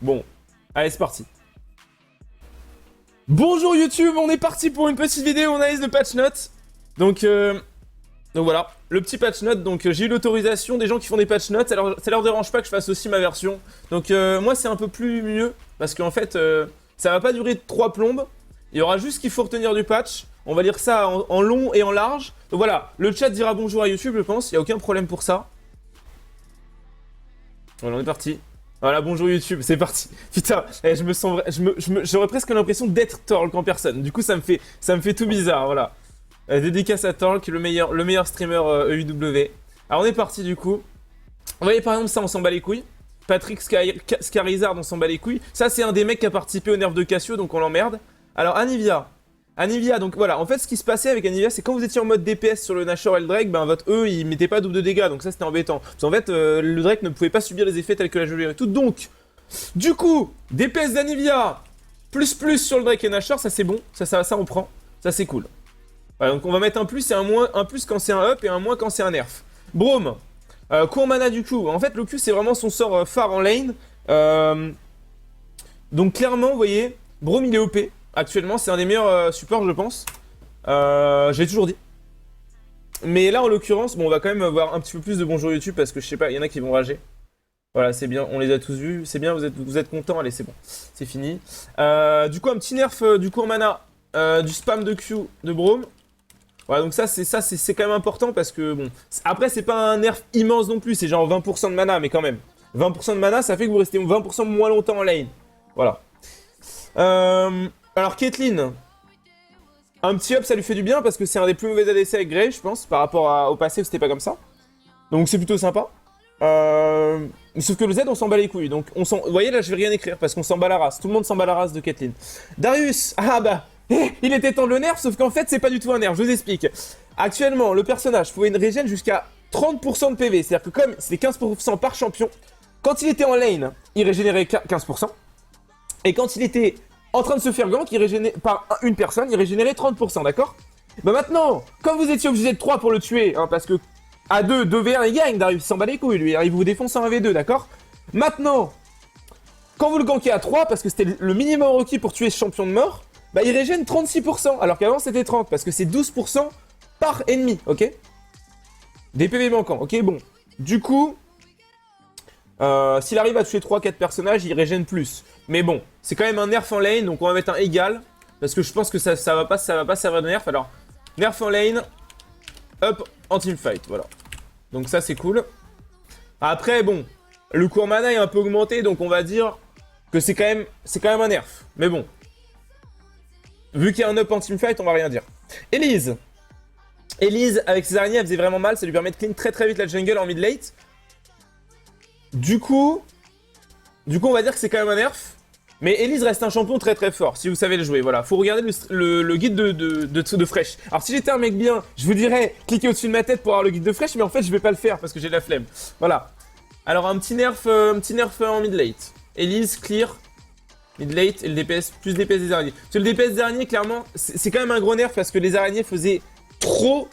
Bon, allez, c'est parti. Bonjour YouTube, on est parti pour une petite vidéo, on analyse le patch note. Donc voilà, le petit patch note. Donc j'ai eu l'autorisation des gens qui font des patch notes. Alors ça leur dérange pas que je fasse aussi ma version. Donc moi c'est un peu plus mieux parce qu'en fait ça va pas durer 3 plombes. Il y aura juste ce qu'il faut retenir du patch. On va lire ça en long et en large. Donc voilà, le chat dira bonjour à YouTube, je pense. Il n'y a aucun problème pour ça. Voilà, on est parti. Voilà, bonjour YouTube, c'est parti. Putain, je me sens j'aurais presque l'impression d'être Torque en personne. Du coup, ça me fait tout bizarre, voilà. Dédicace à Torque, le meilleur streamer EUW. Alors, on est parti du coup. Vous voyez par exemple ça, on s'en bat les couilles. Patrick Scarizard, on s'en bat les couilles. Ça, c'est un des mecs qui a participé au nerf de Cassio, donc on l'emmerde. Alors, Anivia, donc voilà, en fait ce qui se passait avec Anivia, c'est quand vous étiez en mode DPS sur le Nashor et le Drake, ben votre E il mettait pas double de dégâts, donc ça c'était embêtant. Parce qu'en fait le Drake ne pouvait pas subir les effets tels que la gelée et tout, donc du coup, DPS d'Anivia, plus sur le Drake et Nashor, ça c'est bon, ça on prend, ça c'est cool. Voilà, donc on va mettre un plus et un moins, un plus quand c'est un up et un moins quand c'est un nerf. Braum, court mana du coup, en fait le Q c'est vraiment son sort phare en lane, donc clairement vous voyez, Braum il est OP. Actuellement, c'est un des meilleurs supports, je pense. J'ai toujours dit. Mais là, en l'occurrence, bon, on va quand même voir un petit peu plus de bonjour YouTube parce que je sais pas, il y en a qui vont rager. Voilà, c'est bien, on les a tous vus. C'est bien, vous êtes contents. Allez, c'est bon, c'est fini. Du coup, un petit nerf du court mana, du spam de Q de Braum. Voilà, donc ça, c'est quand même important parce que bon. Après, c'est pas un nerf immense non plus. C'est genre 20% de mana, mais quand même. 20% de mana, ça fait que vous restez 20% moins longtemps en lane. Voilà. Alors Caitlyn, un petit up ça lui fait du bien parce que c'est un des plus mauvais ADC avec Grey je pense par rapport au passé où c'était pas comme ça. Donc c'est plutôt sympa. Sauf que le Z on s'en bat les couilles donc vous voyez là je vais rien écrire parce qu'on s'en bat la race. Tout le monde s'en bat la race de Caitlyn. Darius, ah bah il était temps de le nerf sauf qu'en fait c'est pas du tout un nerf, je vous explique. Actuellement le personnage pouvait une régène jusqu'à 30% de PV, c'est à dire que comme c'est 15% par champion, quand il était en lane il régénérait 15%. Et quand il était en train de se faire gank, il régénérait par une personne, il régénérait 30%, d'accord? Bah maintenant, quand vous étiez obligé de 3 pour le tuer, hein, parce que à 2v1 il gagne, Darius s'en bat les couilles, lui, il vous défonce en 1v2, d'accord? Maintenant, quand vous le gankez à 3, parce que c'était le minimum requis pour tuer ce champion de mort, bah il régène 36%, alors qu'avant c'était 30, parce que c'est 12% par ennemi, ok? Des PV manquants, ok, bon. Du coup, s'il arrive à tuer 3-4 personnages, il régène plus. Mais bon, c'est quand même un nerf en lane, donc on va mettre un égal. Parce que je pense que ça va pas servir de nerf. Alors, nerf en lane, up en teamfight, voilà. Donc ça, c'est cool. Après, bon, le court mana est un peu augmenté, donc on va dire que c'est quand même un nerf. Mais bon, vu qu'il y a un up en teamfight, on va rien dire. Elise, avec ses araignées, elle faisait vraiment mal. Ça lui permet de clean très vite la jungle en mid-late. Du coup, on va dire que c'est quand même un nerf. Mais Elise reste un champion très fort, si vous savez le jouer, voilà. Faut regarder le guide de Fresh. Alors si j'étais un mec bien, je vous dirais, cliquez au-dessus de ma tête pour avoir le guide de Fresh, mais en fait je vais pas le faire parce que j'ai la flemme. Voilà. Alors un petit nerf en mid late. Elise, clear, mid late, et le DPS, plus DPS des araignées. Parce que le DPS des araignées, clairement, c'est quand même un gros nerf parce que les araignées faisaient trop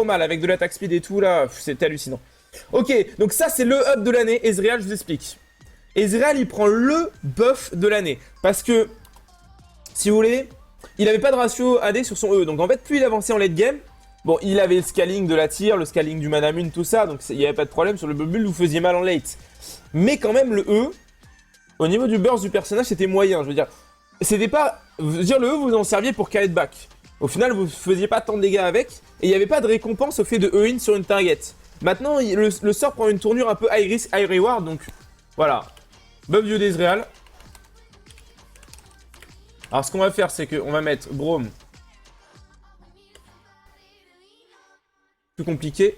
mal avec de l'attaque speed et tout, là, c'était hallucinant. Ok, donc ça c'est le up de l'année, Ezreal, je vous explique. Ezreal, il prend le buff de l'année. Parce que, si vous voulez, il avait pas de ratio AD sur son E. Donc en fait, plus il avançait en late game, bon, il avait le scaling de la tire, le scaling du manamune, tout ça. Donc il n'y avait pas de problème. Sur le bubble, vous faisiez mal en late. Mais quand même, le E, au niveau du burst du personnage, c'était moyen. Je veux dire, c'était pas... Je veux dire, le E, vous en serviez pour carry back. Au final, vous faisiez pas tant de dégâts avec. Et il n'y avait pas de récompense au fait de E-in sur une target. Maintenant, le sort prend une tournure un peu high risk, high reward. Donc, voilà. Buff du d'Ezreal. Alors ce qu'on va faire c'est qu'on va mettre Braum. Plus compliqué.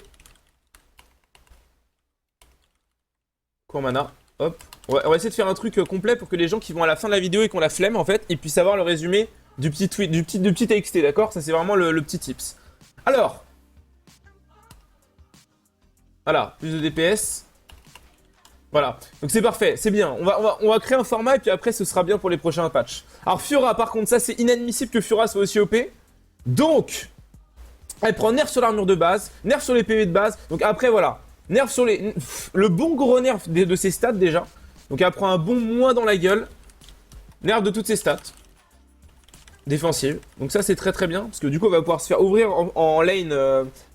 Court mana. Hop. On va essayer de faire un truc complet pour que les gens qui vont à la fin de la vidéo et qui ont la flemme en fait, ils puissent avoir le résumé du petit tweet, du petit TXT, d'accord? Ça c'est vraiment le petit tips. Alors. Voilà, plus de DPS. Voilà, donc c'est parfait, c'est bien. On va créer un format et puis après ce sera bien pour les prochains patchs. Alors Fiora, par contre, ça c'est inadmissible que Fiora soit aussi OP. Donc, elle prend nerf sur l'armure de base, nerf sur les PV de base. Donc après voilà, nerf sur les... Le bon gros nerf de ses stats déjà, Donc elle prend un bon moins dans la gueule. Nerf de toutes ses stats. Défensives. Donc ça c'est très très bien. Parce que du coup elle va pouvoir se faire ouvrir en lane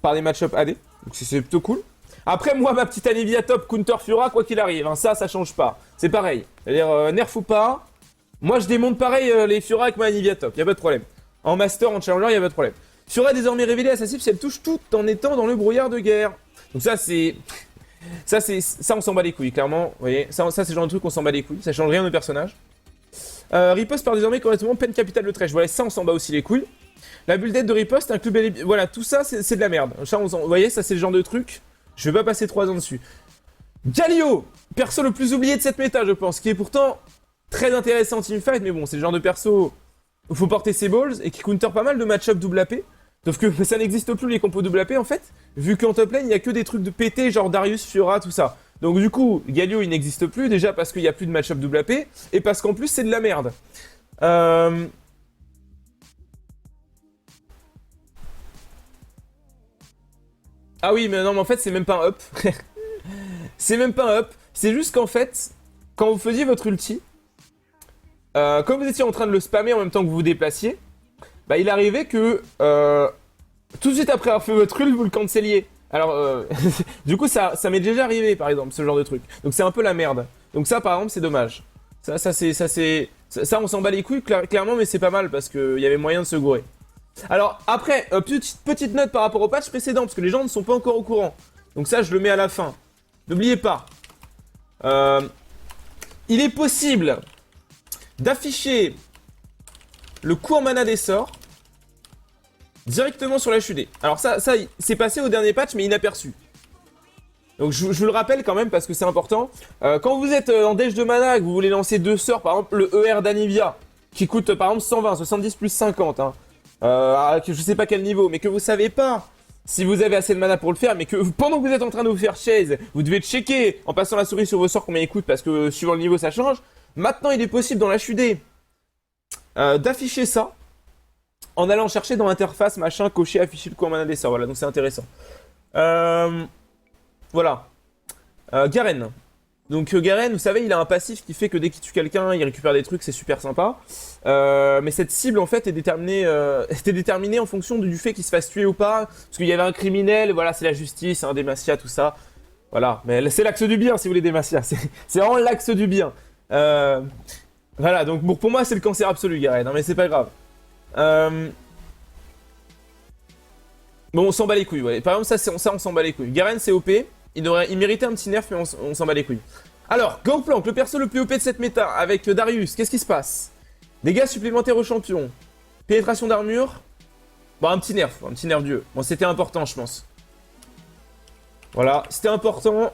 par des match-up AD. Donc c'est plutôt cool. Après moi ma petite Anivia top counter Fiora quoi qu'il arrive. Hein, ça change pas. C'est pareil. C'est-à-dire nerf ou pas. Moi je démonte pareil les Fiora avec ma Anivia top. Y'a pas de problème. En master, en challenger, y'a pas de problème. Fiora est désormais révélée à sa cible si elle touche tout en étant dans le brouillard de guerre. Donc ça c'est... Ça on s'en bat les couilles clairement. Vous voyez, ça c'est le genre de truc on s'en bat les couilles. Ça change rien au personnage. Riposte par désormais correctement peine capitale de trèche. Voilà, ça on s'en bat aussi les couilles. La bulle d'aide de riposte inclut bel et bien... Voilà, tout ça c'est de la merde. Ça, vous voyez, ça c'est le genre de truc. Je vais pas passer 3 ans dessus. Galio, perso le plus oublié de cette méta je pense. Qui est pourtant très intéressant en teamfight. Mais bon, c'est le genre de perso où faut porter ses balls. Et qui counter pas mal de match-up double AP. Sauf que ça n'existe plus les compos double AP en fait. Vu qu'en top lane il y a que des trucs de PT genre Darius, Fiora, tout ça. Donc du coup, Galio il n'existe plus, déjà parce qu'il n'y a plus de match-up double AP, et parce qu'en plus c'est de la merde. Ah oui, mais non, mais en fait c'est même pas un up. C'est même pas un up, c'est juste qu'en fait, quand vous faisiez votre ulti, comme vous étiez en train de le spammer en même temps que vous vous déplaciez, bah il arrivait que tout de suite après avoir fait votre ult, vous le canceliez. Alors, du coup, ça m'est déjà arrivé, par exemple, ce genre de truc. Donc, c'est un peu la merde. Donc, ça, par exemple, c'est dommage. Ça, on s'en bat les couilles, clairement, mais c'est pas mal parce qu'il y avait moyen de se gourer. Alors, après, petite note par rapport au patch précédent, parce que les gens ne sont pas encore au courant. Donc, ça, je le mets à la fin. N'oubliez pas. Il est possible d'afficher le coût en mana des sorts directement sur la HUD. Alors ça c'est passé au dernier patch mais inaperçu. Donc je vous le rappelle quand même parce que c'est important. Quand vous êtes en dèche de mana, que vous voulez lancer 2 sorts, par exemple le ER d'Anivia, qui coûte par exemple 120, 70 plus 50, hein, je sais pas quel niveau, mais que vous savez pas si vous avez assez de mana pour le faire, mais que pendant que vous êtes en train de vous faire chase, vous devez checker en passant la souris sur vos sorts combien ils coûtent parce que suivant le niveau ça change. Maintenant il est possible dans la HUD d'afficher ça. En allant chercher dans l'interface, machin, cocher, afficher le coût en mana des sorts. Voilà, donc c'est intéressant. Voilà. Garen. Donc Garen, vous savez, il a un passif qui fait que dès qu'il tue quelqu'un, il récupère des trucs, c'est super sympa. Mais cette cible, en fait, est déterminée, était déterminée en fonction du fait qu'il se fasse tuer ou pas. Parce qu'il y avait un criminel, voilà, c'est la justice, un Demacia, tout ça. Voilà, mais c'est l'axe du bien, si vous voulez, Demacia. C'est vraiment l'axe du bien. Voilà, donc bon, pour moi, c'est le cancer absolu, Garen, hein, mais c'est pas grave. Bon, on s'en bat les couilles, ouais. Par exemple, ça on s'en bat les couilles. Garen, c'est OP. Il méritait un petit nerf, mais on s'en bat les couilles. Alors, Gangplank, le perso le plus OP de cette méta, avec Darius, qu'est-ce qui se passe? Dégâts supplémentaires au champion. Pénétration d'armure. Bon, un petit nerf dieu. Bon, c'était important, je pense. Voilà, c'était important.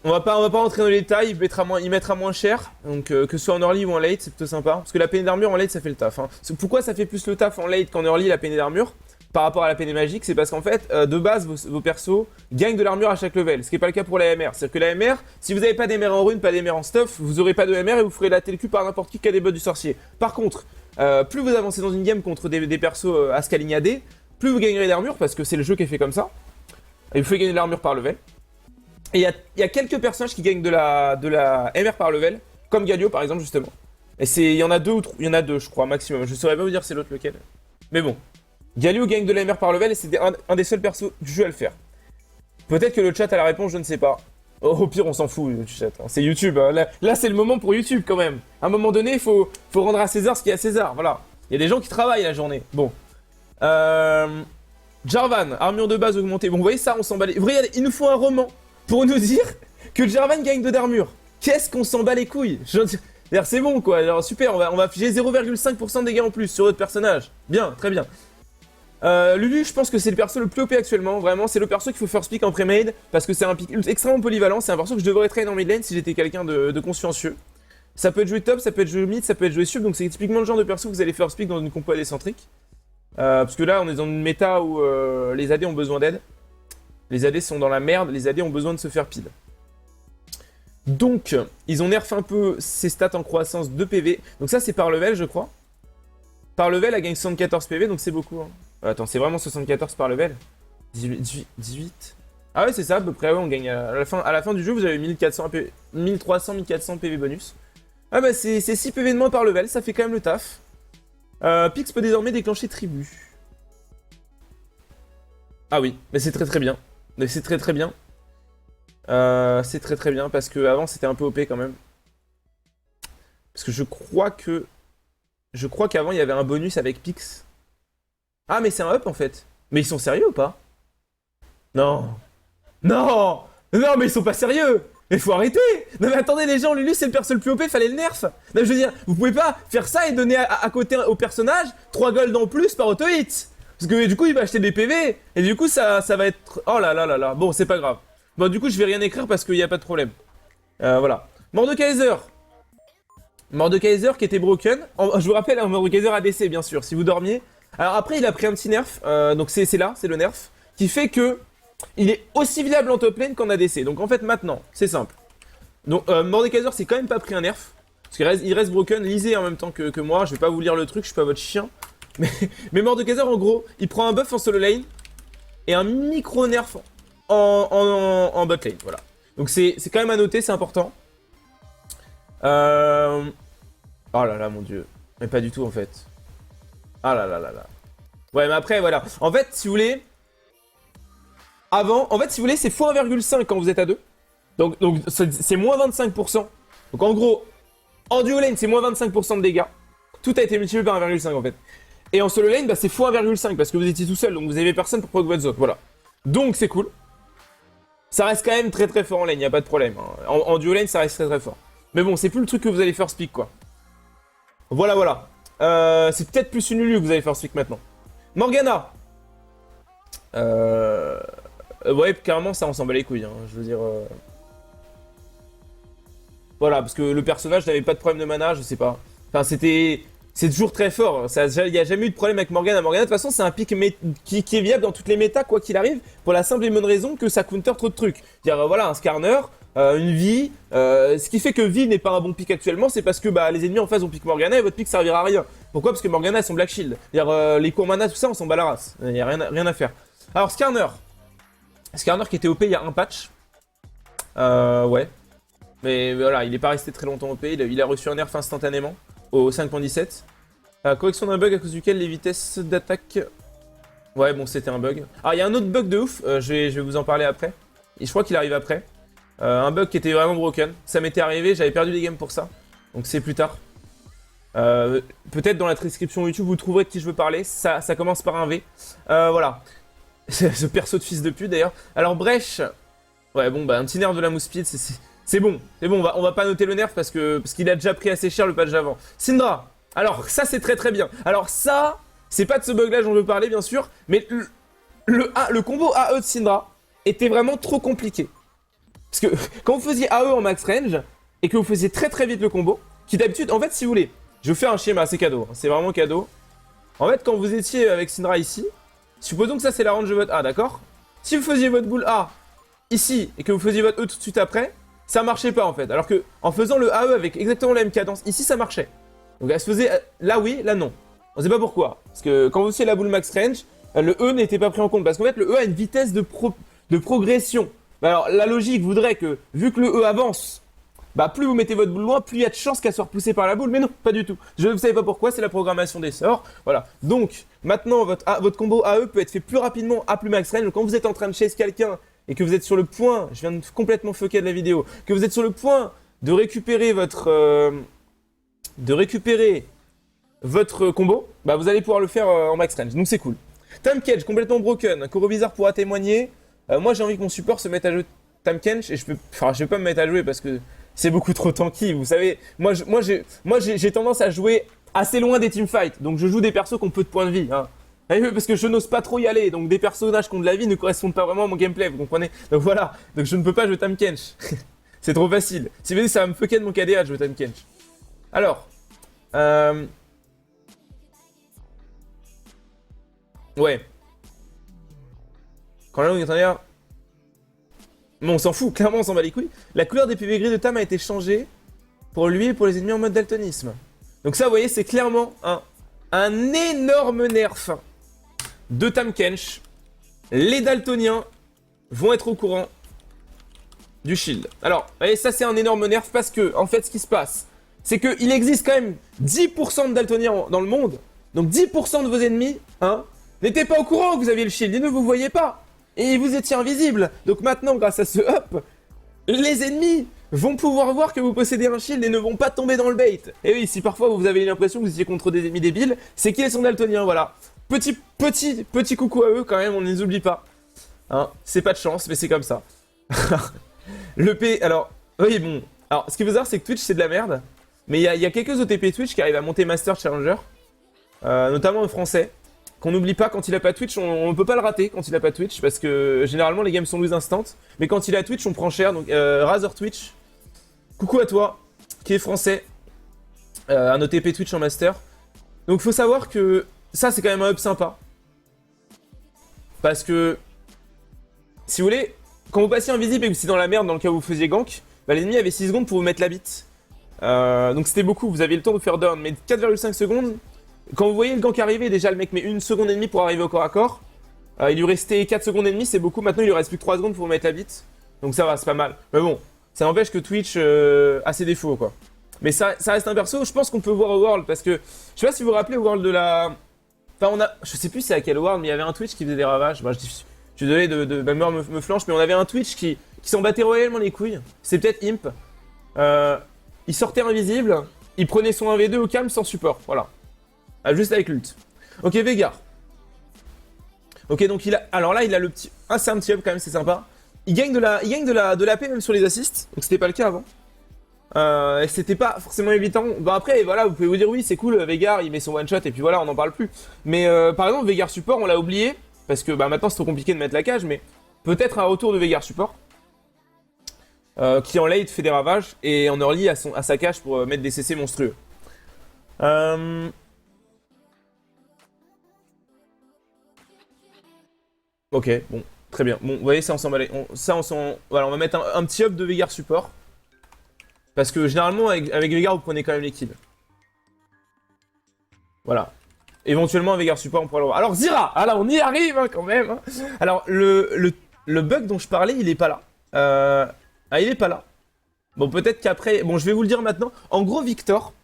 On va pas rentrer dans les détails, il mettra moins cher. Donc, que ce soit en early ou en late, c'est plutôt sympa. Parce que la peinée d'armure en late, ça fait le taf. Hein. Pourquoi ça fait plus le taf en late qu'en early, la peinée d'armure par rapport à la peinée magique? C'est parce qu'en fait, de base, vos persos gagnent de l'armure à chaque level. Ce qui n'est pas le cas pour la MR. C'est-à-dire que la MR, si vous n'avez pas des MR en rune, pas des MR en stuff, vous aurez pas de MR et vous ferez latter le cul par n'importe qui a des bots du sorcier. Par contre, plus vous avancez dans une game contre des persos à scaling AD, plus vous gagnerez d'armure parce que c'est le jeu qui est fait comme ça. Et vous faites gagner de l'armure par level. Et il y a quelques personnages qui gagnent de la MR par level, comme Galio par exemple justement. Et il y en a deux je crois maximum. Je saurais pas vous dire c'est l'autre lequel. Mais bon, Galio gagne de la MR par level et c'est un des seuls persos du jeu à le faire. Peut-être que le chat a la réponse, je ne sais pas. Oh, au pire on s'en fout du chat, hein. C'est YouTube. Hein. Là c'est le moment pour YouTube quand même. À un moment donné il faut rendre à César ce qui est à César. Voilà. Il y a des gens qui travaillent la journée. Bon. Jarvan, armure de base augmentée. Bon vous voyez ça on s'en bat les... Regardez, il nous faut un roman pour nous dire que Jarvan gagne de d'armure. Qu'est-ce qu'on s'en bat les couilles? C'est bon quoi, alors super, on va afficher 0,5% de dégâts en plus sur votre personnage. Bien, très bien. Lulu, je pense que c'est le perso le plus OP actuellement, vraiment, c'est le perso qu'il faut first pick en pré-made, parce que c'est un pick extrêmement polyvalent, c'est un perso que je devrais traîner en mid lane si j'étais quelqu'un de consciencieux. Ça peut être joué top, ça peut être joué mid, ça peut être joué sub, donc c'est typiquement le genre de perso que vous allez first pick dans une compo AD centrique. Parce que là, on est dans une méta où les AD ont besoin d'aide. Les AD sont dans la merde, les AD ont besoin de se faire pile. Donc, ils ont nerf un peu ses stats en croissance de PV. Donc ça, c'est par level, je crois. Par level, elle gagne 74 PV, donc c'est beaucoup. Hein. Attends, c'est vraiment 74 par level? 18. Ah ouais, c'est ça, à peu près, ouais, on gagne. À la fin du jeu, vous avez 1400 PV, 1300, 1400 PV bonus. Ah bah, c'est 6 PV de moins par level, ça fait quand même le taf. Pix peut désormais déclencher tribu. Ah oui, mais c'est très très bien. Mais c'est très très bien. C'est très très bien, parce que avant c'était un peu OP quand même. Parce que je crois que... Je crois qu'avant il y avait un bonus avec Pix. Ah mais c'est un up en fait. Mais ils sont sérieux ou pas? Non. Non. Non mais ils sont pas sérieux. Mais faut arrêter. Non mais attendez les gens, Lulu c'est le perso le plus OP, fallait le nerf. Non je veux dire, vous pouvez pas faire ça et donner à côté au personnage 3 gold en plus par auto-hit. Parce que du coup il va acheter des PV. Et du coup ça va être... Oh là là là là. Bon c'est pas grave. Bon du coup je vais rien écrire parce qu'il n'y a pas de problème. Voilà. Mordekaiser. Mordekaiser qui était broken. Je vous rappelle, un Mordekaiser ADC bien sûr, si vous dormiez. Alors après il a pris un petit nerf, donc c'est là, c'est le nerf, qui fait que il est aussi viable en top lane qu'en ADC. Donc en fait maintenant, c'est simple. Donc Mordekaiser c'est quand même pas pris un nerf, parce qu'il reste broken, lisez en même temps que moi, je vais pas vous lire le truc, je suis pas votre chien. Mais Mordekaiser en gros, il prend un buff en solo lane, et un micro nerf en bot lane, voilà. Donc c'est quand même à noter, c'est important. Oh là là, mon dieu. Mais pas du tout, en fait. Ah là là là là. Ouais, mais après, voilà. En fait, si vous voulez... En fait, si vous voulez, c'est x1,5 quand vous êtes à 2. Donc c'est moins 25%. Donc en gros, en duo lane, c'est moins 25% de dégâts. Tout a été multiplié par 1,5 en fait. Et en solo lane, bah, c'est x1,5 parce que vous étiez tout seul, donc vous avez personne pour proc votre zone. Voilà. Donc c'est cool. Ça reste quand même très très fort en lane, y a pas de problème. Hein. En duo lane, ça reste très très fort. Mais bon, c'est plus le truc que vous allez faire speak quoi. Voilà, voilà. C'est peut-être plus une Lulu que vous allez faire speak maintenant. Morgana. Ouais, carrément, ça, on s'en bat les couilles. Hein. Je veux dire... Voilà, parce que le personnage n'avait pas de problème de mana, je sais pas. Enfin, c'était... C'est toujours très fort. Il n'y a jamais eu de problème avec Morgana. Morgana, de toute façon, c'est un pick qui est viable dans toutes les méta, quoi qu'il arrive, pour la simple et bonne raison que ça counter trop de trucs. Dire, voilà, un Skarner, une vie. Ce qui fait que vie n'est pas un bon pick actuellement, c'est parce que bah, les ennemis en face ont pick Morgana et votre pick servira à rien. Pourquoi? Parce que Morgana a son Black Shield. Dire, les cours mana, tout ça, on s'en bat la race. Il n'y a rien à faire. Alors, Skarner. Skarner qui était OP il y a un patch. Ouais. Mais voilà, il n'est pas resté très longtemps OP. Il a reçu un nerf instantanément au 5.17. Correction d'un bug à cause duquel les vitesses d'attaque... Ouais, bon, c'était un bug. Alors, il y a un autre bug de ouf, je vais vous en parler après. Et je crois qu'il arrive après. Un bug qui était vraiment broken. Ça m'était arrivé, j'avais perdu des games pour ça. Donc c'est plus tard. Peut-être dans la description YouTube, vous trouverez de qui je veux parler. Ça commence par un V. Voilà. Ce perso de fils de pute, d'ailleurs. Alors, Brèche... Ouais, bon, bah, un petit nerf de la mousse-speed, c'est bon. C'est bon, on va pas noter le nerf parce qu'il a déjà pris assez cher le patch d'avant. Syndra. Alors, ça, c'est très très bien. Alors, ça, c'est pas de ce bug-là dont je veux parler, bien sûr. Mais le combo AE de Syndra était vraiment trop compliqué. Parce que quand vous faisiez AE en max range, et que vous faisiez très très vite le combo, qui d'habitude, en fait, si vous voulez, je vais vous faire un schéma, c'est cadeau. Hein, c'est vraiment cadeau. En fait, quand vous étiez avec Syndra ici, supposons que ça, c'est la range de votre A, d'accord? Si vous faisiez votre boule A ici, et que vous faisiez votre E tout de suite après, ça marchait pas en fait. Alors que en faisant le AE avec exactement la même cadence, ici ça marchait. Donc elle se faisait là oui, là non. On sait pas pourquoi. Parce que quand vous faisiez la boule max range, le E n'était pas pris en compte. Parce qu'en fait le E a une vitesse de progression. Bah alors la logique voudrait que, vu que le E avance, bah plus vous mettez votre boule loin, plus il y a de chances qu'elle soit repoussée par la boule. Mais non, pas du tout. Je ne savais pas pourquoi, c'est la programmation des sorts. Voilà. Donc maintenant votre combo AE peut être fait plus rapidement à plus max range. Donc quand vous êtes en train de chase quelqu'un et que vous êtes sur le point, je viens de complètement fucker de la vidéo, que vous êtes sur le point de récupérer votre combo, bah vous allez pouvoir le faire en max range, donc c'est cool. Tahm-Kench, complètement broken, Koro Bizarre pourra témoigner. Moi j'ai envie que mon support se mette à jouer Tahm-Kench, et je vais pas me mettre à jouer parce que c'est beaucoup trop tanky, vous savez. Moi j'ai tendance à jouer assez loin des teamfights, donc je joue des persos qui ont peu de points de vie, hein. Parce que je n'ose pas trop y aller, donc des personnages qui ont de la vie ne correspondent pas vraiment à mon gameplay, vous comprenez? Donc voilà, donc je ne peux pas jouer Tahm-Kench. C'est trop facile. Si vous voulez, ça va me fucker de mon KDA de jouer Tahm-Kench. Alors, ouais. Quand la langue est en l'air... Bon, on s'en fout, clairement on s'en bat les couilles. La couleur des PV gris de Tahm a été changée pour lui et pour les ennemis en mode daltonisme. Donc ça, vous voyez, c'est clairement un énorme nerf de Tahm-Kench. Les daltoniens vont être au courant du shield. Alors, vous voyez, ça c'est un énorme nerf parce que, en fait, ce qui se passe, c'est qu'il existe quand même 10% de daltoniens dans le monde. Donc 10% de vos ennemis, hein, n'étaient pas au courant que vous aviez le shield, ils ne vous voyaient pas. Et vous étiez invisible. Donc maintenant, grâce à ce up, les ennemis vont pouvoir voir que vous possédez un shield et ne vont pas tomber dans le bait. Et oui, si parfois vous avez l'impression que vous étiez contre des ennemis débiles, c'est qu'ils sont daltoniens, voilà. Petit coucou à eux quand même, on ne les oublie pas. Hein, c'est pas de chance, mais c'est comme ça. Le P, alors, oui bon. Alors, ce qu'il faut savoir, c'est que Twitch c'est de la merde. Mais il y a quelques OTP Twitch qui arrivent à monter Master Challenger. Notamment un français. Qu'on n'oublie pas, quand il a pas Twitch, on ne peut pas le rater quand il a pas Twitch. Parce que généralement les games sont lose instant. Mais quand il a Twitch, on prend cher. Donc Razor Twitch. Coucou à toi, qui est français. Un OTP Twitch en Master. Donc faut savoir que ça c'est quand même un up sympa. Parce que, si vous voulez, quand vous passiez invisible et que vous étiez dans la merde dans le cas où vous faisiez gank, bah, l'ennemi avait 6 secondes pour vous mettre la bite. Donc c'était beaucoup, vous aviez le temps de faire down. Mais 4,5 secondes, quand vous voyez le gank arriver, déjà le mec met 1 seconde et demie pour arriver au corps à corps. Il lui restait 4 secondes et demie, c'est beaucoup. Maintenant il lui reste plus que 3 secondes pour vous mettre la bite. Donc ça va, c'est pas mal. Mais bon, ça n'empêche que Twitch a ses défauts quoi. Mais ça reste un perso, je pense qu'on peut voir au World parce que, je sais pas si vous vous rappelez au World de la... Enfin on a, je sais plus c'est à quel World, mais il y avait un Twitch qui faisait des ravages. Bah, je suis désolé de ma mémoire me flanche, mais on avait un Twitch qui s'en battait royalement les couilles. C'est peut-être Imp. Il sortait invisible, il prenait son 1v2 au calme sans support, voilà. Juste avec l'ult. Ok, Veigar. Ok, donc il a... Alors là, il a le petit... Ah, c'est un petit up quand même, c'est sympa. Il gagne de l'AP même sur les assists, donc c'était pas le cas avant. Et c'était pas forcément évident. Bon après, voilà, vous pouvez vous dire oui, c'est cool, Veigar, il met son one-shot et puis voilà, on n'en parle plus. Mais par exemple, Veigar support, on l'a oublié, parce que bah, maintenant c'est trop compliqué de mettre la cage, mais peut-être un retour de Veigar support. Qui en late fait des ravages et en early à sa cage pour mettre des CC monstrueux. Ok, bon, très bien. Bon, vous voyez, ça on s'en balait. Voilà, on va mettre un petit up de Veigar support. Parce que généralement, avec Veigar, vous prenez quand même les kills. Voilà. Éventuellement, un Veigar support, on pourra le voir. Alors, Zira! Ah là, on y arrive hein, quand même. Hein. Alors, le bug dont je parlais, il est pas là. Ah, il est pas là. Bon, peut-être qu'après... Bon, je vais vous le dire maintenant. En gros, Victor,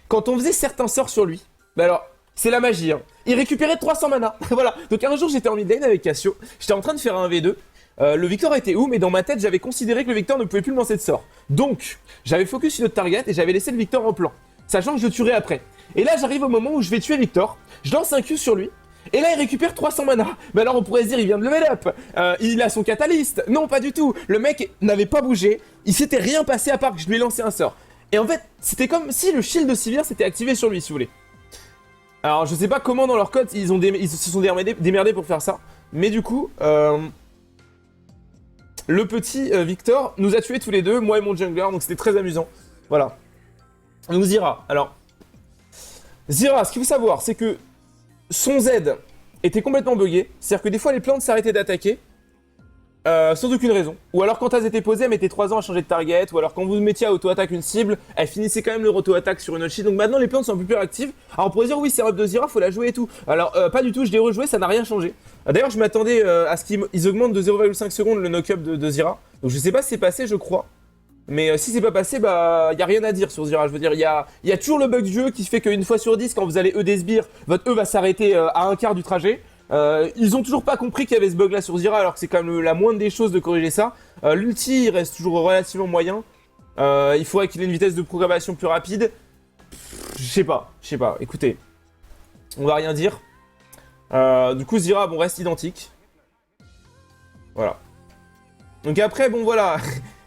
quand on faisait certains sorts sur lui, bah alors, c'est la magie. Hein. Il récupérait 300 mana. Voilà. Donc, un jour, j'étais en mid lane avec Cassio. J'étais en train de faire un V2. Le Victor était où? Mais dans ma tête, j'avais considéré que le Victor ne pouvait plus me lancer de sort. Donc, j'avais focus sur notre target et j'avais laissé le Victor en plan. Sachant que je le tuerais après. Et là, j'arrive au moment où je vais tuer Victor. Je lance un Q sur lui. Et là, il récupère 300 mana. Mais alors, on pourrait se dire, il vient de level up. Il a son catalyste. Non, pas du tout. Le mec n'avait pas bougé. Il s'était rien passé à part que je lui ai lancé un sort. Et en fait, c'était comme si le shield de Sivir s'était activé sur lui, si vous voulez. Alors, je sais pas comment dans leur code, ils se sont démerdés pour faire ça. Mais du coup, le petit Victor nous a tués tous les deux, moi et mon jungler. Donc, c'était très amusant. Voilà. Donc, Zira. Alors, Zira, ce qu'il faut savoir, c'est que son Z était complètement buggé, c'est-à-dire que des fois les plantes s'arrêtaient d'attaquer sans aucune raison. Ou alors quand elles étaient posées, elles mettaient 3 ans à changer de target, ou alors quand vous mettiez à auto-attaque une cible, elles finissaient quand même leur auto-attaque sur une autre shield. Donc maintenant les plantes sont un peu plus réactives. Alors on pourrait dire oui c'est up de Zira, faut la jouer et tout. Alors pas du tout, je l'ai rejoué, ça n'a rien changé. D'ailleurs je m'attendais à ce qu'ils augmentent de 0,5 secondes le knock-up de Zira. Donc je sais pas si c'est passé, je crois. Mais si c'est pas passé, bah y a rien à dire sur Zira. Je veux dire, il y a toujours le bug du jeu qui fait qu'une fois sur 10, quand vous allez E des sbires, votre E va s'arrêter à un quart du trajet. Ils ont toujours pas compris qu'il y avait ce bug là sur Zira, alors que c'est quand même la moindre des choses de corriger ça. L'ulti il reste toujours relativement moyen. Il faudrait qu'il ait une vitesse de programmation plus rapide. Je sais pas. Écoutez, on va rien dire. Du coup, Zira, bon, reste identique. Voilà. Donc après, bon, voilà.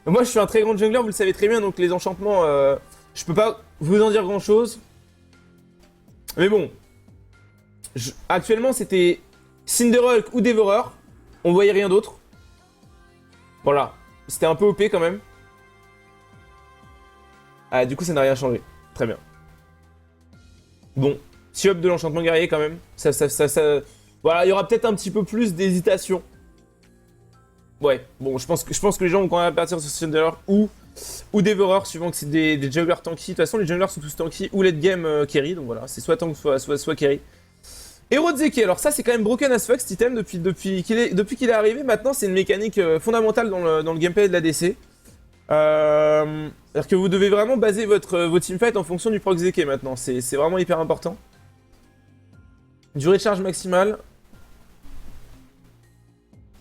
Moi, je suis un très grand jungler, vous le savez très bien, donc les enchantements, je peux pas vous en dire grand-chose. Mais bon, actuellement, c'était Cinderhulk ou Dévoreur. On voyait rien d'autre. Voilà, c'était un peu OP quand même. Ah, du coup, ça n'a rien changé. Très bien. Bon, si up de l'enchantement guerrier quand même. Voilà, il y aura peut-être un petit peu plus d'hésitation. Ouais, bon, je pense que les gens vont quand même partir sur Cinderhulk ou Dévoreur, suivant que c'est des junglers tanky. De toute façon, les junglers sont tous tanky ou late game carry, donc voilà, c'est soit tank, soit carry. Héros de Zeki, alors ça c'est quand même broken as fuck cet item depuis qu'il est arrivé. Maintenant c'est une mécanique fondamentale dans le gameplay de l'ADC. C'est-à-dire que vous devez vraiment baser vos teamfights en fonction du proc Zeki maintenant. C'est vraiment hyper important. Durée de charge maximale.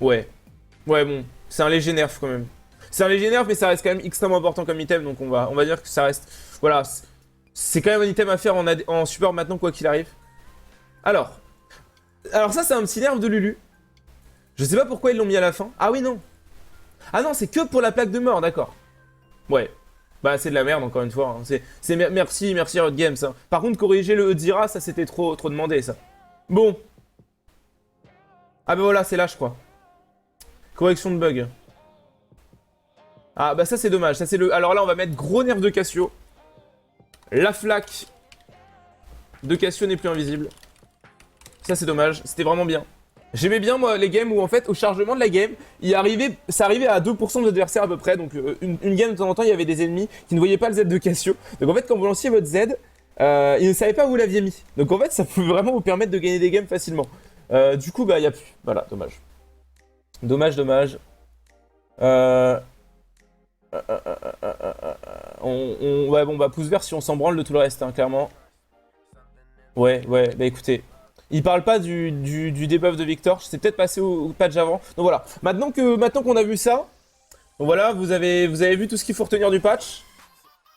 Ouais. Ouais bon, c'est un léger nerf quand même. C'est un léger nerf mais ça reste quand même extrêmement important comme item. Donc on va dire que ça reste... Voilà, c'est quand même un item à faire en support maintenant quoi qu'il arrive. Alors ça c'est un petit nerf de Lulu. Je sais pas pourquoi ils l'ont mis à la fin. Ah oui non. Ah non c'est que pour la plaque de mort, d'accord. Ouais. Bah c'est de la merde encore une fois. Hein. Merci Riot Games. Hein. Par contre corriger le Zira ça c'était trop demandé ça. Bon. Ah bah voilà c'est là je crois. Correction de bug. Ah bah ça c'est dommage. Ça, c'est le... Alors là on va mettre gros nerf de Cassio. La flaque de Cassio n'est plus invisible. Ça c'est dommage, c'était vraiment bien. J'aimais bien moi les games où en fait au chargement de la game, ça arrivait à 2% de adversaires à peu près. Donc une game de temps en temps il y avait des ennemis qui ne voyaient pas le Z de Cassio. Donc en fait quand vous lanciez votre Z, ils ne savaient pas où vous l'aviez mis. Donc en fait ça pouvait vraiment vous permettre de gagner des games facilement. Du coup bah il n'y a plus. Voilà, dommage. Dommage. Ouais bon bah pouce vert si on s'en branle de tout le reste hein, clairement. Ouais bah écoutez. Il parle pas du debuff de Victor, c'est peut-être passé au patch avant. Donc voilà, maintenant qu'on a vu ça, donc voilà, vous avez vu tout ce qu'il faut retenir du patch.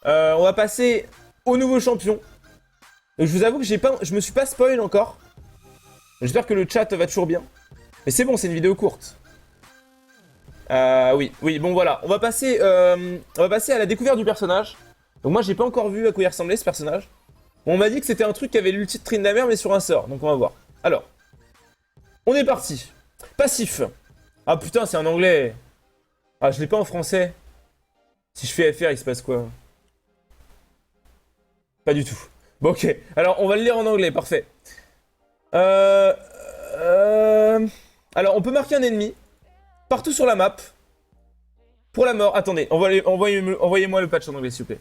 On va passer au nouveau champion. Donc, je vous avoue que je me suis pas spoil encore. J'espère que le chat va toujours bien. Mais c'est bon, c'est une vidéo courte. Oui, bon voilà, on va passer à la découverte du personnage. Donc moi j'ai pas encore vu à quoi il ressemblait ce personnage. On m'a dit que c'était un truc qui avait l'ulti de Tryndamere mais sur un sort, donc on va voir. Alors, on est parti. Passif. Ah putain, c'est en anglais. Ah, je l'ai pas en français. Si je fais FR, il se passe quoi? Pas du tout. Bon, ok. Alors, on va le lire en anglais, parfait. Alors, on peut marquer un ennemi partout sur la map pour la mort. Attendez, envoyez-moi le patch en anglais, s'il vous plaît.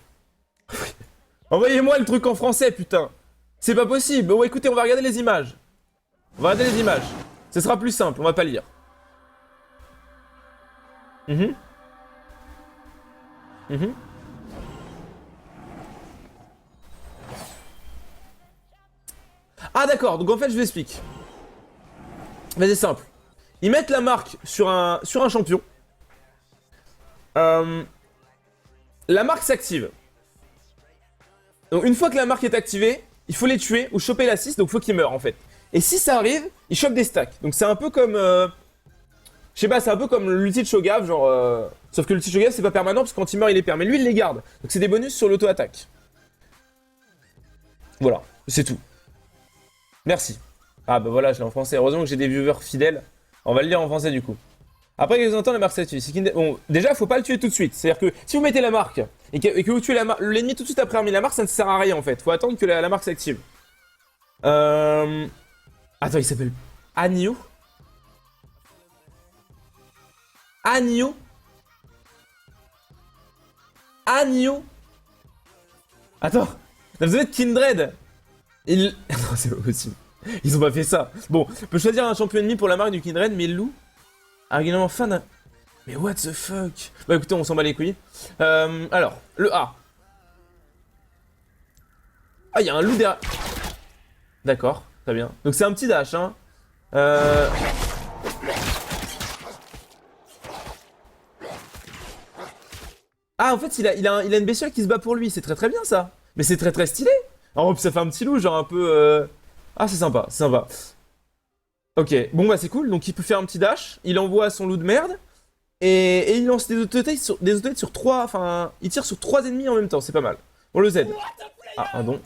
Envoyez-moi le truc en français, putain. C'est pas possible. Bon, écoutez, on va regarder les images. Ce sera plus simple, on va pas lire. Ah d'accord, donc en fait je vous explique. Mais c'est simple. Ils mettent la marque sur un champion. La marque s'active. Donc une fois que la marque est activée, il faut les tuer ou choper l'assist, donc il faut qu'ils meurent en fait. Et si ça arrive, ils chopent des stacks. Donc c'est un peu comme... je sais pas, c'est un peu comme l'ulti de Shogav, genre... Sauf que l'ulti de Shogav c'est pas permanent, parce que quand il meurt il les perd. Mais lui il les garde. Donc c'est des bonus sur l'auto-attaque. Voilà, c'est tout. Merci. Ah bah voilà, je l'ai en français. Heureusement que j'ai des viewers fidèles. On va le lire en français du coup. Après quelques temps, la marque s'active. Bon, déjà, faut pas le tuer tout de suite. C'est-à-dire que si vous mettez la marque et que vous tuez l'ennemi tout de suite après avoir mis la marque, ça ne sert à rien en fait. Faut attendre que la marque s'active. Attends, il s'appelle Agnew. Agnew. Attends, vous êtes Kindred. Non, c'est pas possible. Ils ont pas fait ça. Bon, on peut choisir un champion ennemi pour la marque du Kindred, mais Lou. Argument fan. Mais what the fuck? Bah écoutez, on s'en bat les couilles. Alors, le A. Ah, il y a un loup derrière. D'accord, très bien. Donc c'est un petit dash, hein. Ah, en fait, il a une bestiole qui se bat pour lui. C'est très bien, ça. Mais c'est très stylé. En ça fait un petit loup, genre un peu... Ah, c'est sympa. Ok, bon bah c'est cool. Donc il peut faire un petit dash. Il envoie son loup de merde. Et il lance des autotech sur 3... Enfin, il tire sur 3 ennemis en même temps. C'est pas mal. On le Z. Ah, un don.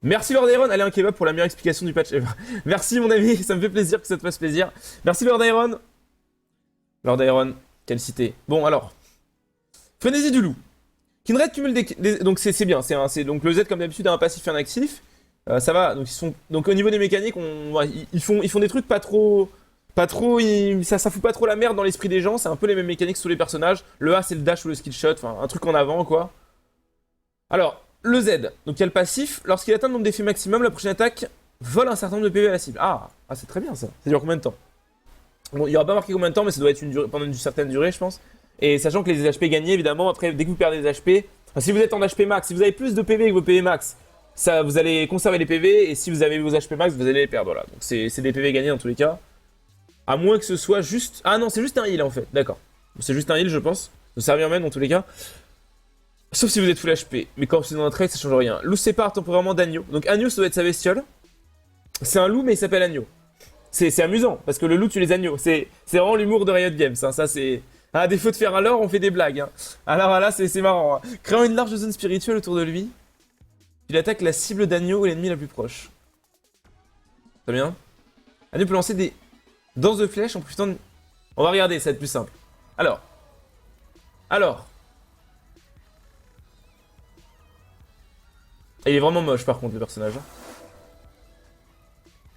Merci Lord Iron. Allez, un kebab pour la meilleure explication du patch ever. Merci mon ami, ça me fait plaisir que ça te fasse plaisir. Merci Lord Iron. Lord Iron, quelle cité. Bon alors. Frénésie du loup. Kindred cumule donc c'est bien. Donc le Z comme d'habitude a un passif et un actif. Ça va. Donc au niveau des mécaniques, ils font des trucs pas trop. Ça fout pas trop la merde dans l'esprit des gens. C'est un peu les mêmes mécaniques sur les personnages. Le A c'est le dash ou le skill shot. Enfin un truc en avant quoi. Alors. Le Z, donc il y a le passif, lorsqu'il atteint le nombre d'effets maximum, la prochaine attaque vole un certain nombre de PV à la cible. Ah c'est très bien ça. Ça dure combien de temps? Bon, il n'y aura pas marqué combien de temps, mais ça doit être pendant une certaine durée, je pense. Et sachant que les HP gagnés, évidemment, après, dès que vous perdez des HP, enfin, si vous êtes en HP max, si vous avez plus de PV que vos PV max, ça, vous allez conserver les PV, et si vous avez vos HP max, vous allez les perdre. Voilà. Donc c'est des PV gagnés dans tous les cas. À moins que ce soit juste... Ah non, c'est juste un heal en fait, d'accord. C'est juste un heal, je pense. Ça servir même dans tous les cas. Sauf si vous êtes full HP. Mais quand c'est dans un trade, ça change rien. Loup sépare temporairement d'Agneau. Donc Agneau, ça doit être sa bestiole. C'est un loup, mais il s'appelle Agneau. C'est amusant, parce que le loup tue les agneaux. C'est vraiment l'humour de Riot Games. Hein. Ça, c'est... À défaut de faire un lore, on fait des blagues. Hein. Alors là, c'est marrant. Hein. Créant une large zone spirituelle autour de lui, il attaque la cible d'Agneau ou l'ennemi la plus proche. Très bien. Agneau peut lancer des danses de flèches en profitant de... On va regarder, ça va être plus simple. Alors. Il est vraiment moche, par contre, le personnage. Hein.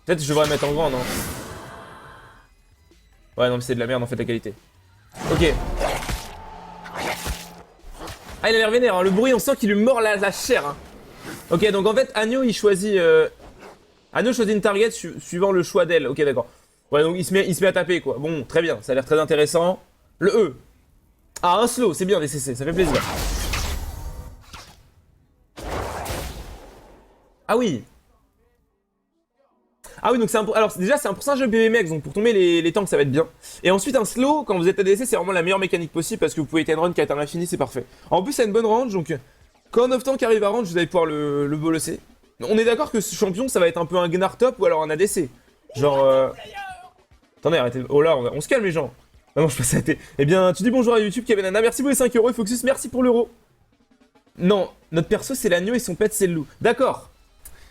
Peut-être que je devrais mettre en grand, non? Ouais, non, mais c'est de la merde, en fait, la qualité. Ok. Ah, il a l'air vénère, hein. Le bruit, on sent qu'il lui mord la chair. Hein. Ok, donc en fait, Agneau, il choisit... Agneau choisit une target suivant le choix d'elle. Ok, d'accord. Ouais, donc il se met à taper, quoi. Bon, très bien, ça a l'air très intéressant. Le E. Ah, un slow, c'est bien, DCC, ça fait plaisir. Ah oui. Ah oui, donc c'est un... Alors déjà, c'est un pourcentage de PVMX, donc pour tomber les tanks, ça va être bien. Et ensuite, un slow, quand vous êtes ADC, c'est vraiment la meilleure mécanique possible parce que vous pouvez run 4 à l'infini, c'est parfait. En plus, ça a une bonne range, donc quand un off-tank arrive à range, vous allez pouvoir le bolosser. On est d'accord que ce champion, ça va être un peu un Gnar top ou alors un ADC. Genre... Attendez, arrêtez... Oh là, on se calme les gens. Ah non, je passe à la tête. Eh bien, tu dis bonjour à YouTube, Kevin Anna, merci pour les 5 euros, et Foxus, merci pour l'euro. Non, notre perso, c'est l'agneau et son pet, c'est le loup. D'accord.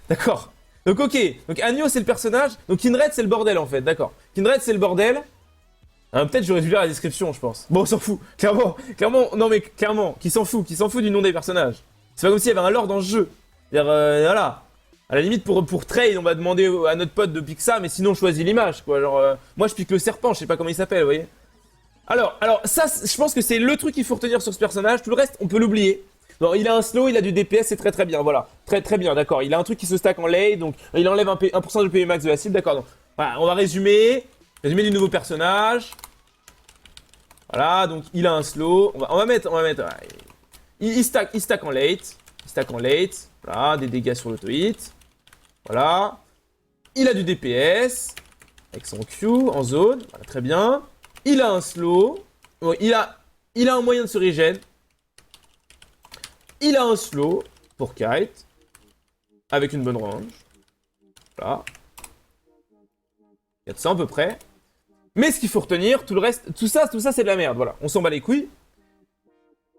D'accord. Donc ok, donc Agneau c'est le personnage, donc Kindred c'est le bordel en fait, d'accord. Kindred c'est le bordel. Peut-être j'aurais dû lire la description je pense. Bon on s'en fout, clairement, non mais clairement, qui s'en fout du nom des personnages. C'est pas comme s'il y avait un lore dans le jeu. C'est-à-dire, voilà. À la limite pour trade on va demander à notre pote de piquer ça, mais sinon on choisit l'image quoi. Genre, moi je pique le serpent, je sais pas comment il s'appelle, vous voyez. Alors ça je pense que c'est le truc qu'il faut retenir sur ce personnage, tout le reste on peut l'oublier. Non, il a un slow, il a du DPS, c'est très bien, voilà. Très bien, d'accord. Il a un truc qui se stack en lane, donc il enlève 1% de PV max de la cible, d'accord. Donc voilà, on va résumer. Résumer du nouveau personnage. Voilà, donc il a un slow. On va mettre. Voilà. Il stack en late. Voilà, des dégâts sur l'auto-hit. Voilà. Il a du DPS. Avec son Q en zone. Voilà, très bien. Il a un slow. Bon, il a un moyen de se régène. Il a un slow pour kite, avec une bonne range. Voilà. 400 à peu près. Mais ce qu'il faut retenir, tout le reste, tout ça c'est de la merde, voilà. On s'en bat les couilles.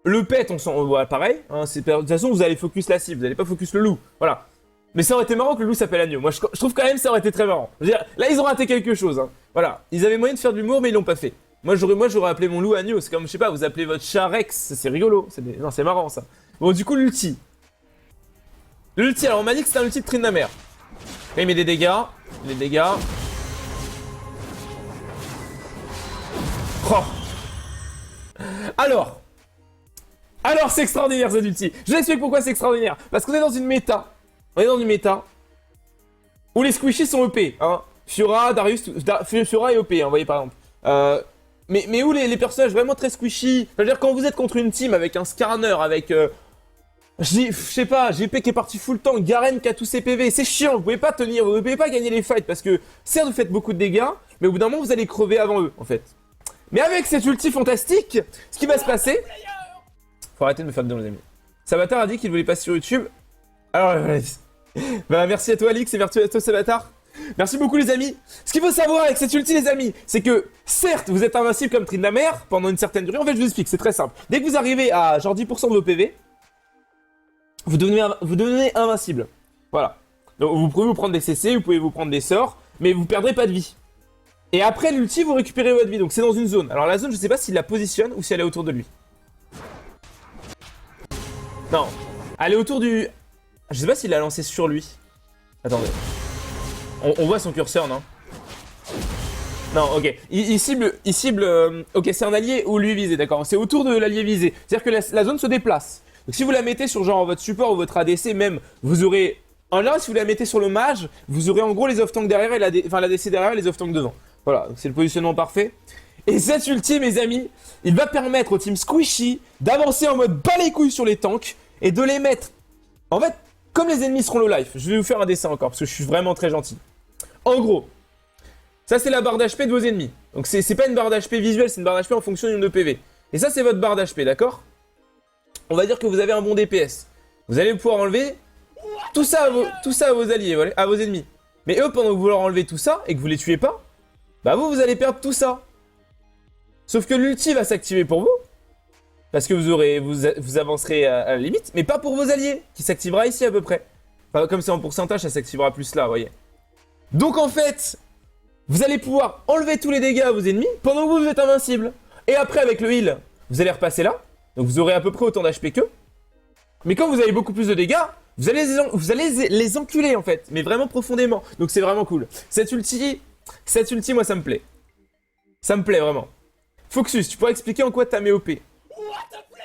Le pet, on s'en... Voilà, pareil. Hein, de toute façon, vous allez focus la cible, vous allez pas focus le loup. Voilà. Mais ça aurait été marrant que le loup s'appelle Agneau. Moi, je trouve quand même ça aurait été très marrant. Je veux dire, là, ils ont raté quelque chose. Hein. Voilà. Ils avaient moyen de faire de l'humour, mais ils l'ont pas fait. Moi, j'aurais appelé mon loup Agneau. C'est comme, je sais pas, vous appelez votre chat Rex. C'est rigolo. Non, c'est marrant, ça. Bon, du coup, l'ulti. L'ulti, alors on m'a dit que c'était un ulti de Tryndamere. Là, il met des dégâts. Les dégâts. Oh. Alors, c'est extraordinaire cet ulti. Je vous explique pourquoi c'est extraordinaire. Parce qu'on est dans une méta. Où les squishies sont EP. Hein. Fiora, Darius, Fiora est OP, hein, vous voyez par exemple. Mais où les personnages vraiment très squishy. C'est-à-dire quand vous êtes contre une team avec un Skarner, avec... je sais pas, GP qui est parti full temps, Garen qui a tous ses PV, c'est chiant, vous pouvez pas tenir, vous pouvez pas gagner les fights parce que certes vous faites beaucoup de dégâts, mais au bout d'un moment vous allez crever avant eux en fait. Mais avec cette ulti fantastique, ce qui va se passer... Faut arrêter de me faire dedans les amis. Sabatar a dit qu'il voulait passer sur YouTube. Alors, bah merci à toi Alix et merci à toi Sabatar. Merci beaucoup les amis. Ce qu'il faut savoir avec cette ulti les amis, c'est que certes vous êtes invincible comme Tryndamere pendant une certaine durée, en fait je vous explique, c'est très simple. Dès que vous arrivez à genre 10% de vos PV, vous devenez invincible. Voilà. Donc vous pouvez vous prendre des CC, vous pouvez vous prendre des sorts, mais vous perdrez pas de vie. Et après l'ulti, vous récupérez votre vie. Donc c'est dans une zone. Alors la zone, je sais pas s'il la positionne ou si elle est autour de lui. Non. Elle est autour du... Je sais pas s'il l'a lancé sur lui. Attendez. On voit son curseur, non? Non, ok. Il cible... ok, c'est un allié ou lui visé, d'accord. C'est autour de l'allié visé. C'est-à-dire que la zone se déplace. Donc si vous la mettez sur genre votre support ou votre ADC même, vous aurez En général, si vous la mettez sur le mage, vous aurez en gros les off-tanks derrière et la DC derrière et les off-tanks devant. Voilà, donc c'est le positionnement parfait. Et cette ulti, mes amis, il va permettre au team Squishy d'avancer en mode bas les couilles sur les tanks et de les mettre. En fait, comme les ennemis seront low life, je vais vous faire un dessin encore parce que je suis vraiment très gentil. En gros, ça c'est la barre d'HP de vos ennemis. Donc c'est pas une barre d'HP visuelle, c'est une barre d'HP en fonction du nombre de PV. Et ça c'est votre barre d'HP, d'accord? On va dire que vous avez un bon DPS. Vous allez pouvoir enlever tout ça à vos alliés, voilà, à vos ennemis. Mais eux, pendant que vous leur enlevez tout ça et que vous les tuez pas, bah vous allez perdre tout ça. Sauf que l'ulti va s'activer pour vous. Parce que vous avancerez à la limite, mais pas pour vos alliés, qui s'activera ici à peu près. Enfin, comme c'est en pourcentage, ça s'activera plus là, vous voyez. Donc en fait, vous allez pouvoir enlever tous les dégâts à vos ennemis pendant que vous êtes invincible. Et après, avec le heal, vous allez repasser là. Donc vous aurez à peu près autant d'HP qu'eux. Mais quand vous avez beaucoup plus de dégâts, vous allez les enculer en fait. Mais vraiment profondément. Donc c'est vraiment cool. Cette ulti, moi ça me plaît. Ça me plaît vraiment. Foxus, tu pourrais expliquer en quoi t'as mis OP?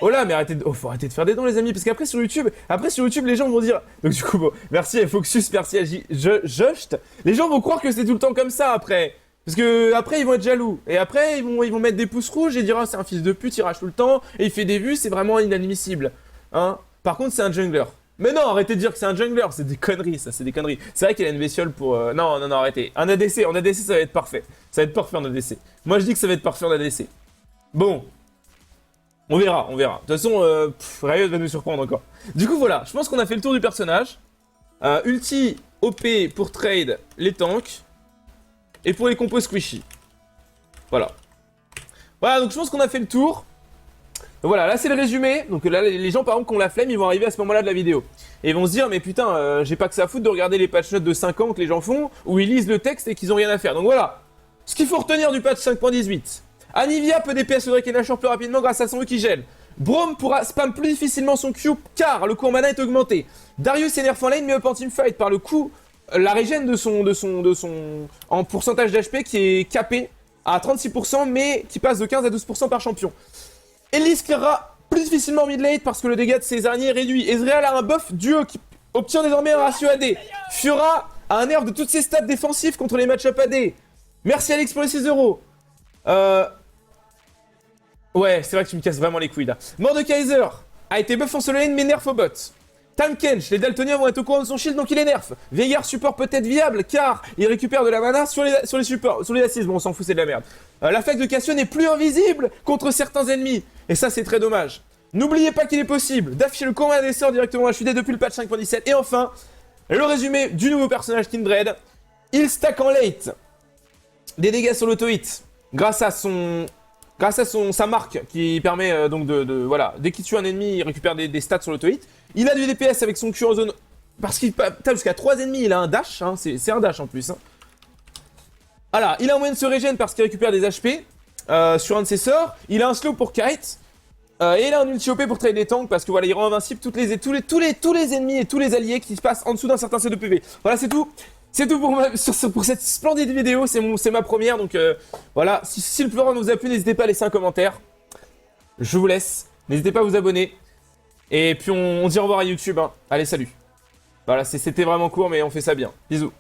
Oh là, mais faut arrêter de faire des dons les amis, parce qu'après sur YouTube, les gens vont dire... Donc du coup, bon, merci à Foxus, merci à Just. Les gens vont croire que c'est tout le temps comme ça après. Parce que après ils vont être jaloux. Et après ils vont mettre des pouces rouges et dire ah, c'est un fils de pute, il rage tout le temps, et il fait des vues, c'est vraiment inadmissible. Hein? Par contre c'est un jungler. Mais non, arrêtez de dire que c'est un jungler, c'est des conneries, ça, c'est des conneries. C'est vrai qu'il a une bestiole pour... Non, arrêtez. En ADC ça va être parfait. Ça va être parfait en ADC. Moi je dis que ça va être parfait en ADC. Bon. On verra. De toute façon, Riot va nous surprendre encore. Du coup, voilà, je pense qu'on a fait le tour du personnage. Ulti, OP pour trade les tanks. Et pour les compos Squishy. Voilà. Voilà, donc je pense qu'on a fait le tour. Donc voilà, là c'est le résumé. Donc là, les gens par exemple qui ont la flemme, ils vont arriver à ce moment-là de la vidéo. Et ils vont se dire, mais putain, j'ai pas que ça à foutre de regarder les patch notes de 5 ans que les gens font, où ils lisent le texte et qu'ils ont rien à faire. Donc voilà, ce qu'il faut retenir du patch 5.18. Anivia peut DPS le Drake et Nashor plus rapidement grâce à son E qui gèle. Braum pourra spam plus difficilement son Q car le coût en mana est augmenté. Darius est nerf en lane mais up en teamfight par le coup, la régène de son en pourcentage d'HP qui est capé à 36% mais qui passe de 15 à 12% par champion. Elise clairera plus difficilement mid lane parce que le dégât de ses araignées est réduit. Ezreal a un buff duo qui obtient désormais un ratio AD. Fiora a un nerf de toutes ses stats défensives contre les match-up AD. Merci Alex pour les 6 euros. Ouais, c'est vrai que tu me casses vraiment les couilles là. Mordekaiser a été buff en solo lane mais nerf au bot. Tankkench, les Daltoniens vont être au courant de son shield donc il est nerf. Veigar support peut être viable car il récupère de la mana sur les supports, sur les assises. Bon, on s'en fout, c'est de la merde. L'affect de Cassio n'est plus invisible contre certains ennemis. Et ça, c'est très dommage. N'oubliez pas qu'il est possible d'afficher le combat des sorts directement à HUD depuis le patch 5.17. Et enfin, le résumé du nouveau personnage Kindred. Il stack en late des dégâts sur l'auto-hit grâce à sa marque qui permet donc voilà, dès qu'il tue un ennemi, il récupère des stats sur l'auto-hit. Il a du DPS avec son Q en zone, parce qu'il tape jusqu'à 3 ennemis, il a un dash, hein, c'est un dash en plus. Hein. Voilà, il a un moyen de se régène parce qu'il récupère des HP sur un de ses sorts. Il a un slow pour kite. Et il a un ulti OP pour trade des tanks parce que voilà, il rend invincible tous les ennemis et tous les alliés qui se passent en dessous d'un certain C de PV. Voilà, c'est tout. C'est tout pour cette splendide vidéo, c'est ma première, donc voilà. Si le programme vous a plu, n'hésitez pas à laisser un commentaire. Je vous laisse, n'hésitez pas à vous abonner. Et puis on dit au revoir à YouTube, hein. Allez, salut. Voilà, c'était vraiment court, mais on fait ça bien. Bisous.